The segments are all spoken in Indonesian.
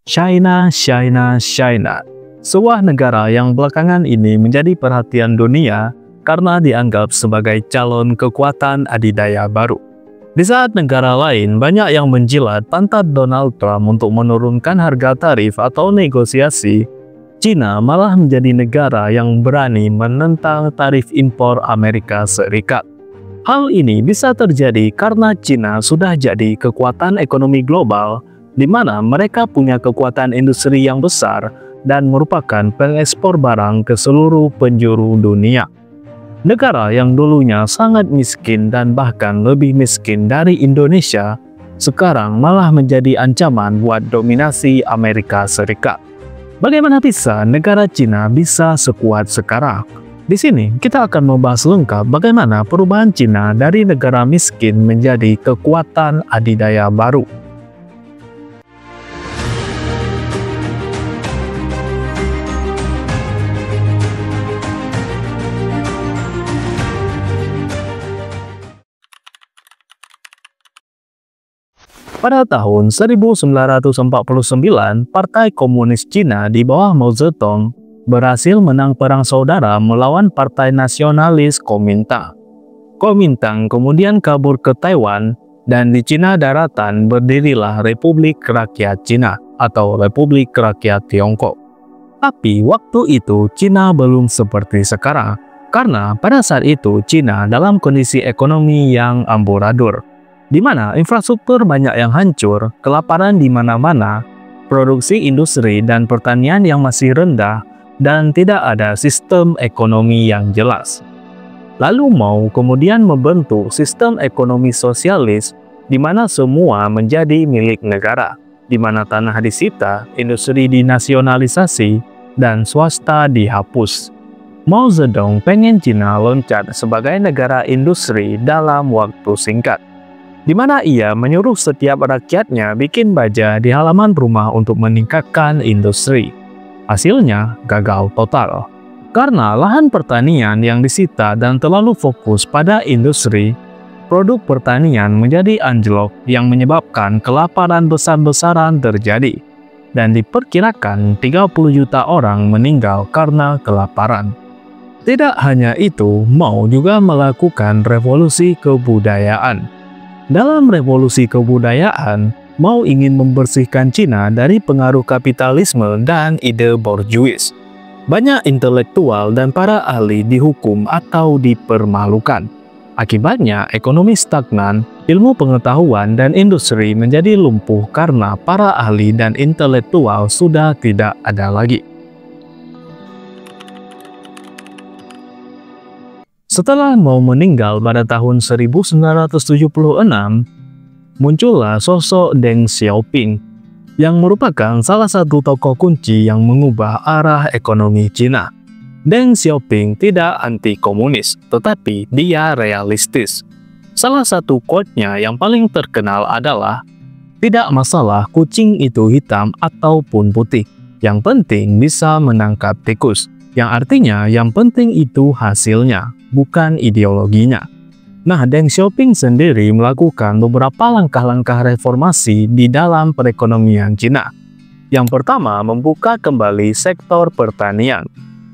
China, China, China. Sebuah negara yang belakangan ini menjadi perhatian dunia karena dianggap sebagai calon kekuatan adidaya baru. Di saat negara lain banyak yang menjilat pantat Donald Trump untuk menurunkan harga tarif atau negosiasi, China malah menjadi negara yang berani menentang tarif impor Amerika Serikat. Hal ini bisa terjadi karena China sudah jadi kekuatan ekonomi global, di mana mereka punya kekuatan industri yang besar dan merupakan pengekspor barang ke seluruh penjuru dunia. Negara yang dulunya sangat miskin dan bahkan lebih miskin dari Indonesia, sekarang malah menjadi ancaman buat dominasi Amerika Serikat. Bagaimana bisa negara China bisa sekuat sekarang? Di sini kita akan membahas lengkap bagaimana perubahan China dari negara miskin menjadi kekuatan adidaya baru. Pada tahun 1949, Partai Komunis Cina di bawah Mao Zedong berhasil menang perang saudara melawan Partai Nasionalis Kuomintang. Kuomintang kemudian kabur ke Taiwan, dan di Cina daratan berdirilah Republik Rakyat Cina atau Republik Rakyat Tiongkok. Tapi waktu itu Cina belum seperti sekarang, karena pada saat itu Cina dalam kondisi ekonomi yang amburadul, di mana infrastruktur banyak yang hancur, kelaparan di mana-mana, produksi industri dan pertanian yang masih rendah, dan tidak ada sistem ekonomi yang jelas. Lalu Mao kemudian membentuk sistem ekonomi sosialis, di mana semua menjadi milik negara, di mana tanah disita, industri dinasionalisasi, dan swasta dihapus. Mao Zedong pengen Cina loncat sebagai negara industri dalam waktu singkat, di mana ia menyuruh setiap rakyatnya bikin baja di halaman rumah untuk meningkatkan industri. Hasilnya gagal total, karena lahan pertanian yang disita dan terlalu fokus pada industri, produk pertanian menjadi anjlok yang menyebabkan kelaparan besar-besaran terjadi, dan diperkirakan 30 juta orang meninggal karena kelaparan. Tidak hanya itu, Mao juga melakukan revolusi kebudayaan. Dalam revolusi kebudayaan, Mao ingin membersihkan Cina dari pengaruh kapitalisme dan ide borjuis. Banyak intelektual dan para ahli dihukum atau dipermalukan. Akibatnya, ekonomi stagnan, ilmu pengetahuan dan industri menjadi lumpuh karena para ahli dan intelektual sudah tidak ada lagi. Setelah Mao meninggal pada tahun 1976, muncullah sosok Deng Xiaoping, yang merupakan salah satu tokoh kunci yang mengubah arah ekonomi Cina. Deng Xiaoping tidak anti-komunis, tetapi dia realistis. Salah satu quote-nya yang paling terkenal adalah, "Tidak masalah kucing itu hitam ataupun putih, yang penting bisa menangkap tikus." Yang artinya yang penting itu hasilnya, bukan ideologinya. Nah, Deng Xiaoping sendiri melakukan beberapa langkah-langkah reformasi di dalam perekonomian Cina. Yang pertama, membuka kembali sektor pertanian.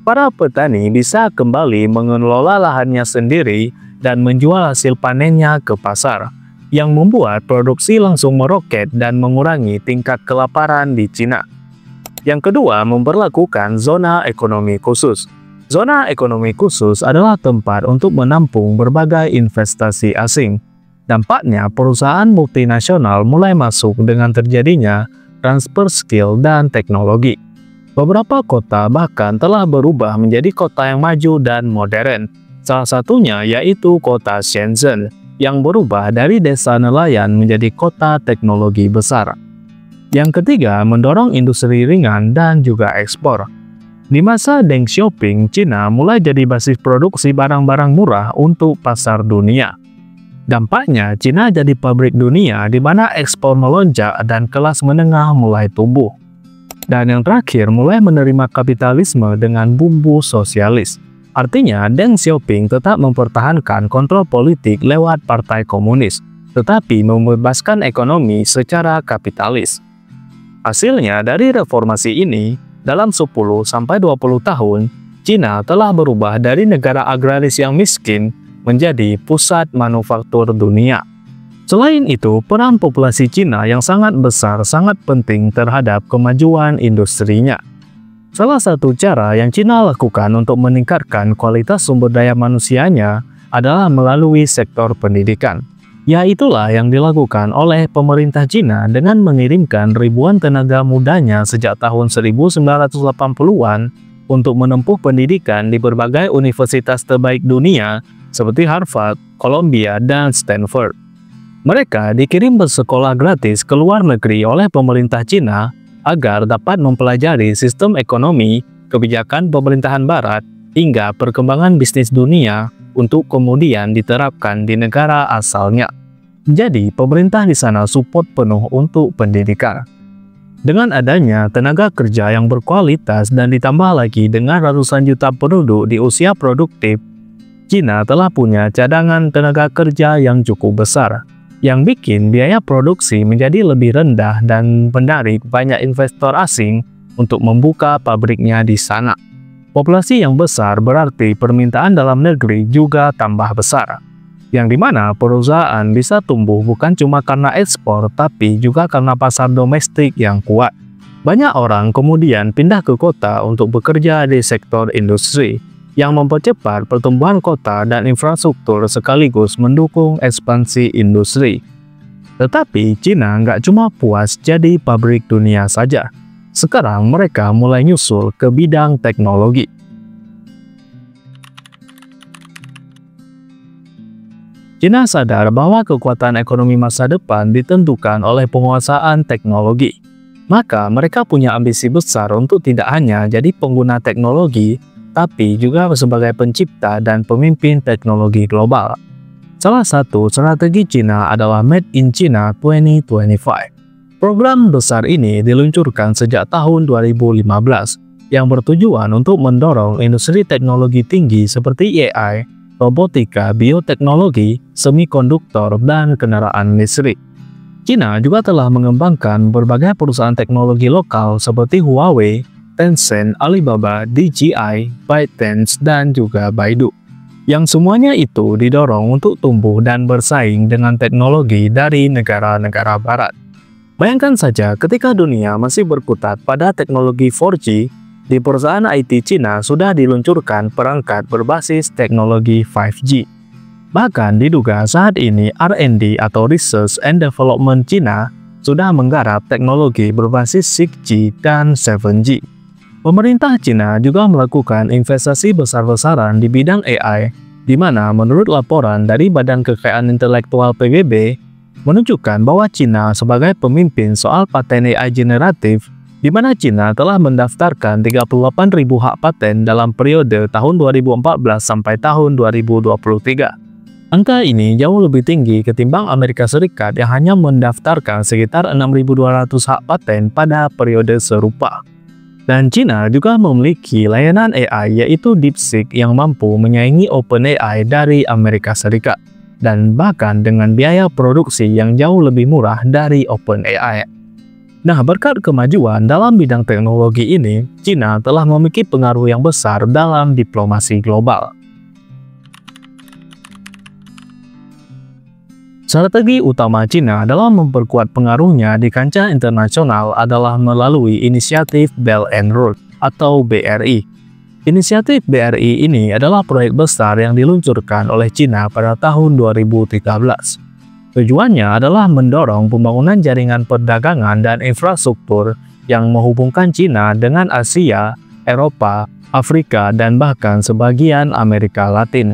Para petani bisa kembali mengelola lahannya sendiri dan menjual hasil panennya ke pasar, yang membuat produksi langsung meroket dan mengurangi tingkat kelaparan di Cina. Yang kedua, memberlakukan zona ekonomi khusus. Zona ekonomi khusus adalah tempat untuk menampung berbagai investasi asing. Dampaknya, perusahaan multinasional mulai masuk dengan terjadinya transfer skill dan teknologi. Beberapa kota bahkan telah berubah menjadi kota yang maju dan modern. Salah satunya yaitu kota Shenzhen, yang berubah dari desa nelayan menjadi kota teknologi besar. Yang ketiga, mendorong industri ringan dan juga ekspor. Di masa Deng Xiaoping, Cina mulai jadi basis produksi barang-barang murah untuk pasar dunia. Dampaknya, Cina jadi pabrik dunia di mana ekspor melonjak dan kelas menengah mulai tumbuh. Dan yang terakhir, mulai menerima kapitalisme dengan bumbu sosialis. Artinya, Deng Xiaoping tetap mempertahankan kontrol politik lewat Partai Komunis, tetapi membebaskan ekonomi secara kapitalis. Hasilnya dari reformasi ini, dalam 10-20 tahun, Cina telah berubah dari negara agraris yang miskin menjadi pusat manufaktur dunia. Selain itu, peran populasi Cina yang sangat besar sangat penting terhadap kemajuan industrinya. Salah satu cara yang Cina lakukan untuk meningkatkan kualitas sumber daya manusianya adalah melalui sektor pendidikan. Yaitulah yang dilakukan oleh pemerintah Cina dengan mengirimkan ribuan tenaga mudanya sejak tahun 1980-an untuk menempuh pendidikan di berbagai universitas terbaik dunia seperti Harvard, Columbia, dan Stanford. Mereka dikirim bersekolah gratis ke luar negeri oleh pemerintah Cina agar dapat mempelajari sistem ekonomi, kebijakan pemerintahan barat, hingga perkembangan bisnis dunia untuk kemudian diterapkan di negara asalnya. Jadi, pemerintah di sana support penuh untuk pendidikan. Dengan adanya tenaga kerja yang berkualitas dan ditambah lagi dengan ratusan juta penduduk di usia produktif, Cina telah punya cadangan tenaga kerja yang cukup besar, yang bikin biaya produksi menjadi lebih rendah dan menarik banyak investor asing untuk membuka pabriknya di sana. Populasi yang besar berarti permintaan dalam negeri juga tambah besar, yang dimana perusahaan bisa tumbuh bukan cuma karena ekspor, tapi juga karena pasar domestik yang kuat. Banyak orang kemudian pindah ke kota untuk bekerja di sektor industri, yang mempercepat pertumbuhan kota dan infrastruktur sekaligus mendukung ekspansi industri. Tetapi Cina nggak cuma puas jadi pabrik dunia saja. Sekarang mereka mulai nyusul ke bidang teknologi. Cina sadar bahwa kekuatan ekonomi masa depan ditentukan oleh penguasaan teknologi. Maka mereka punya ambisi besar untuk tidak hanya jadi pengguna teknologi, tapi juga sebagai pencipta dan pemimpin teknologi global. Salah satu strategi Cina adalah Made in China 2025. Program besar ini diluncurkan sejak tahun 2015 yang bertujuan untuk mendorong industri teknologi tinggi seperti AI, robotika, bioteknologi, semikonduktor, dan kendaraan listrik. Cina juga telah mengembangkan berbagai perusahaan teknologi lokal seperti Huawei, Tencent, Alibaba, DJI, ByteDance, dan juga Baidu. Yang semuanya itu didorong untuk tumbuh dan bersaing dengan teknologi dari negara-negara barat. Bayangkan saja ketika dunia masih berkutat pada teknologi 4G, di perusahaan IT Cina sudah diluncurkan perangkat berbasis teknologi 5G. Bahkan diduga saat ini R&D atau Research and Development Cina sudah menggarap teknologi berbasis 6G dan 7G. Pemerintah Cina juga melakukan investasi besar-besaran di bidang AI, di mana menurut laporan dari Badan Kekayaan Intelektual PBB, menunjukkan bahwa Cina sebagai pemimpin soal paten AI generatif, di mana Cina telah mendaftarkan 38.000 hak paten dalam periode tahun 2014 sampai tahun 2023. Angka ini jauh lebih tinggi ketimbang Amerika Serikat yang hanya mendaftarkan sekitar 6.200 hak paten pada periode serupa. Dan Cina juga memiliki layanan AI yaitu DeepSeek yang mampu menyaingi OpenAI dari Amerika Serikat, dan bahkan dengan biaya produksi yang jauh lebih murah dari OpenAI. Nah, berkat kemajuan dalam bidang teknologi ini, Cina telah memiliki pengaruh yang besar dalam diplomasi global. Strategi utama Cina dalam memperkuat pengaruhnya di kancah internasional adalah melalui inisiatif Belt and Road atau BRI. Inisiatif BRI ini adalah proyek besar yang diluncurkan oleh Cina pada tahun 2013. Tujuannya adalah mendorong pembangunan jaringan perdagangan dan infrastruktur yang menghubungkan Cina dengan Asia, Eropa, Afrika, dan bahkan sebagian Amerika Latin.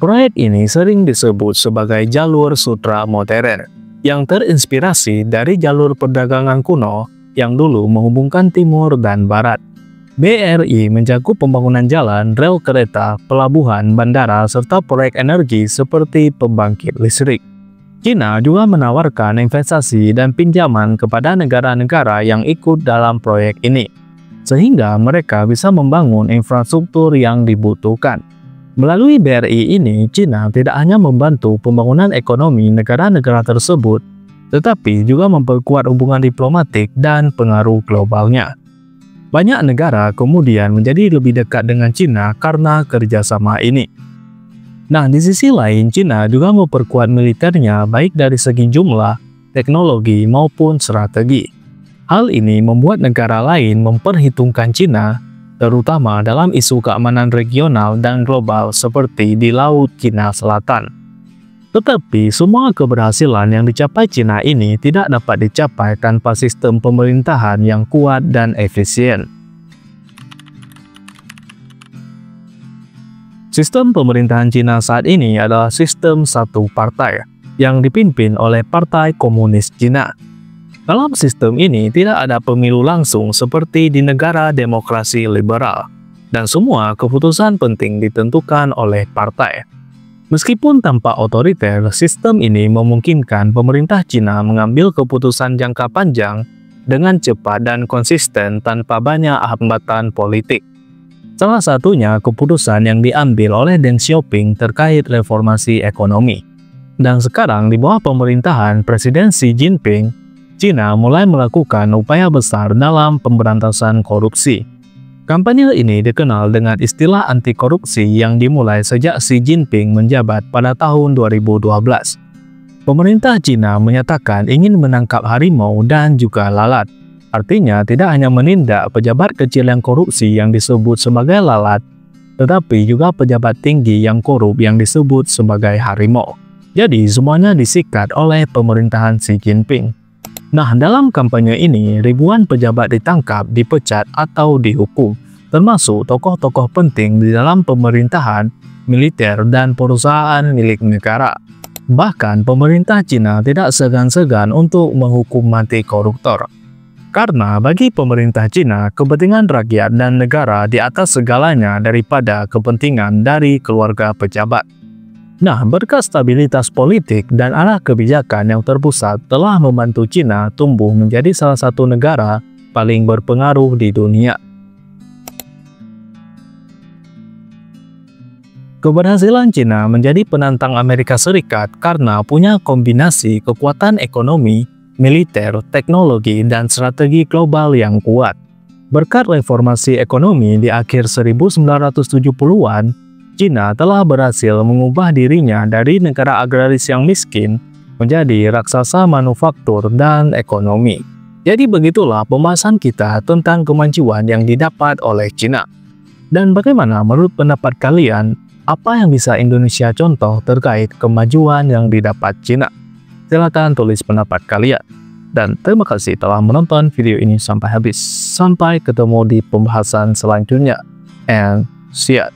Proyek ini sering disebut sebagai jalur sutra modern, yang terinspirasi dari jalur perdagangan kuno yang dulu menghubungkan timur dan barat. BRI mencakup pembangunan jalan, rel kereta, pelabuhan, bandara, serta proyek energi seperti pembangkit listrik. Cina juga menawarkan investasi dan pinjaman kepada negara-negara yang ikut dalam proyek ini, sehingga mereka bisa membangun infrastruktur yang dibutuhkan. Melalui BRI ini, Cina tidak hanya membantu pembangunan ekonomi negara-negara tersebut, tetapi juga memperkuat hubungan diplomatik dan pengaruh globalnya. Banyak negara kemudian menjadi lebih dekat dengan Cina karena kerjasama ini. Nah, di sisi lain, Cina juga memperkuat militernya baik dari segi jumlah, teknologi, maupun strategi. Hal ini membuat negara lain memperhitungkan Cina, terutama dalam isu keamanan regional dan global seperti di Laut Cina Selatan. Tetapi, semua keberhasilan yang dicapai Cina ini tidak dapat dicapai tanpa sistem pemerintahan yang kuat dan efisien. Sistem pemerintahan Cina saat ini adalah sistem satu partai yang dipimpin oleh Partai Komunis Cina. Dalam sistem ini tidak ada pemilu langsung seperti di negara demokrasi liberal, dan semua keputusan penting ditentukan oleh partai. Meskipun tampak otoriter, sistem ini memungkinkan pemerintah Cina mengambil keputusan jangka panjang dengan cepat dan konsisten tanpa banyak hambatan politik. Salah satunya keputusan yang diambil oleh Deng Xiaoping terkait reformasi ekonomi. Dan sekarang di bawah pemerintahan Presiden Xi Jinping, Cina mulai melakukan upaya besar dalam pemberantasan korupsi. Kampanye ini dikenal dengan istilah anti korupsi yang dimulai sejak Xi Jinping menjabat pada tahun 2012. Pemerintah Cina menyatakan ingin menangkap harimau dan juga lalat. Artinya tidak hanya menindak pejabat kecil yang korupsi yang disebut sebagai lalat, tetapi juga pejabat tinggi yang korup yang disebut sebagai harimau. Jadi semuanya disikat oleh pemerintahan Xi Jinping. Nah, dalam kampanye ini, ribuan pejabat ditangkap, dipecat, atau dihukum, termasuk tokoh-tokoh penting di dalam pemerintahan, militer, dan perusahaan milik negara. Bahkan, pemerintah Cina tidak segan-segan untuk menghukum mati koruptor. Karena bagi pemerintah Cina, kepentingan rakyat dan negara di atas segalanya daripada kepentingan dari keluarga pejabat. Nah, berkat stabilitas politik dan arah kebijakan yang terpusat telah membantu Cina tumbuh menjadi salah satu negara paling berpengaruh di dunia. Keberhasilan Cina menjadi penantang Amerika Serikat karena punya kombinasi kekuatan ekonomi, militer, teknologi, dan strategi global yang kuat. Berkat reformasi ekonomi di akhir 1970-an, Cina telah berhasil mengubah dirinya dari negara agraris yang miskin menjadi raksasa manufaktur dan ekonomi. Jadi begitulah pembahasan kita tentang kemajuan yang didapat oleh Cina. Dan bagaimana menurut pendapat kalian, apa yang bisa Indonesia contoh terkait kemajuan yang didapat Cina? Silakan tulis pendapat kalian. Dan terima kasih telah menonton video ini sampai habis. Sampai ketemu di pembahasan selanjutnya. And see ya.